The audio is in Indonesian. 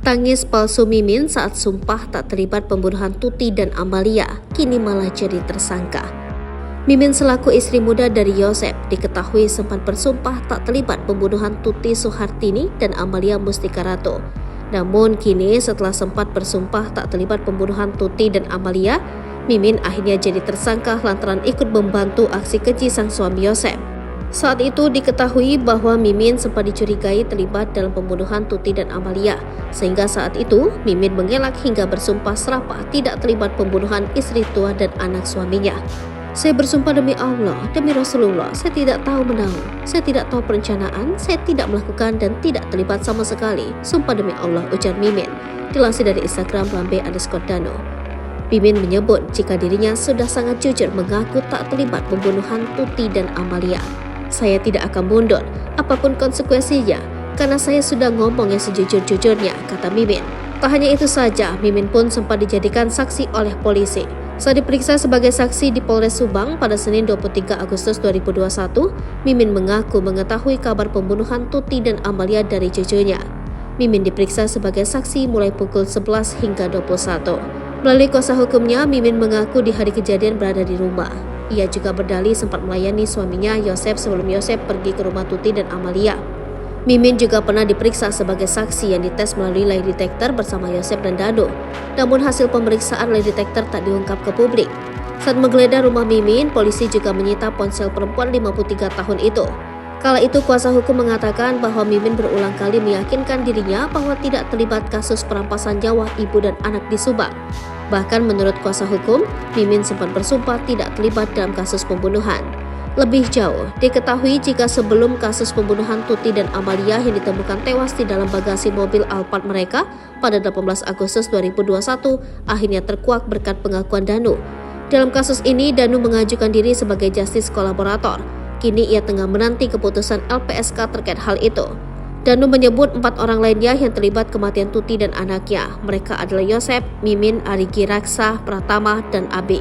Tangis palsu Mimin saat sumpah tak terlibat pembunuhan Tuti dan Amalia, kini malah jadi tersangka. Mimin selaku istri muda dari Yosep diketahui sempat bersumpah tak terlibat pembunuhan Tuti Suhartini dan Amalia Mustika Ratu. Namun kini setelah sempat bersumpah tak terlibat pembunuhan Tuti dan Amalia, Mimin akhirnya jadi tersangka lantaran ikut membantu aksi keji sang suami Yosep. Saat itu diketahui bahwa Mimin sempat dicurigai terlibat dalam pembunuhan Tuti dan Amalia, sehingga saat itu Mimin mengelak hingga bersumpah serapah tidak terlibat pembunuhan istri tua dan anak suaminya. Saya bersumpah demi Allah, demi Rasulullah, saya tidak tahu menahu, saya tidak tahu perencanaan, saya tidak melakukan dan tidak terlibat sama sekali. Sumpah demi Allah, ujar Mimin. Dilansir dari Instagram lambe_dano. Mimin menyebut jika dirinya sudah sangat jujur mengaku tak terlibat pembunuhan Tuti dan Amalia. Saya tidak akan mundur, apapun konsekuensinya, karena saya sudah ngomong yang sejujur-jujurnya, kata Mimin. Tak hanya itu saja, Mimin pun sempat dijadikan saksi oleh polisi. Saat diperiksa sebagai saksi di Polres Subang pada Senin 23 Agustus 2021, Mimin mengaku mengetahui kabar pembunuhan Tuti dan Amalia dari cucunya. Mimin diperiksa sebagai saksi mulai pukul 11 hingga 21. Melalui kuasa hukumnya, Mimin mengaku di hari kejadian berada di rumah. Ia juga berdalih sempat melayani suaminya Yosep sebelum Yosep pergi ke rumah Tuti dan Amalia. Mimin juga pernah diperiksa sebagai saksi yang dites melalui lie detector bersama Yosep dan Dado. Namun hasil pemeriksaan lie detector tak diungkap ke publik. Saat menggeledah rumah Mimin, polisi juga menyita ponsel perempuan 53 tahun itu. Kala itu kuasa hukum mengatakan bahwa Mimin berulang kali meyakinkan dirinya bahwa tidak terlibat kasus perampasan nyawa ibu dan anak di Subang. Bahkan menurut kuasa hukum, Mimin sempat bersumpah tidak terlibat dalam kasus pembunuhan. Lebih jauh, diketahui jika sebelum kasus pembunuhan Tuti dan Amalia yang ditemukan tewas di dalam bagasi mobil Alphard mereka pada 18 Agustus 2021 akhirnya terkuak berkat pengakuan Danu. Dalam kasus ini, Danu mengajukan diri sebagai justice kolaborator. Kini ia tengah menanti keputusan LPSK terkait hal itu. Danu menyebut 4 orang lainnya yang terlibat kematian Tuti dan anaknya. Mereka adalah Yosep, Mimin, Arigi Raksa, Pratama, dan Abi.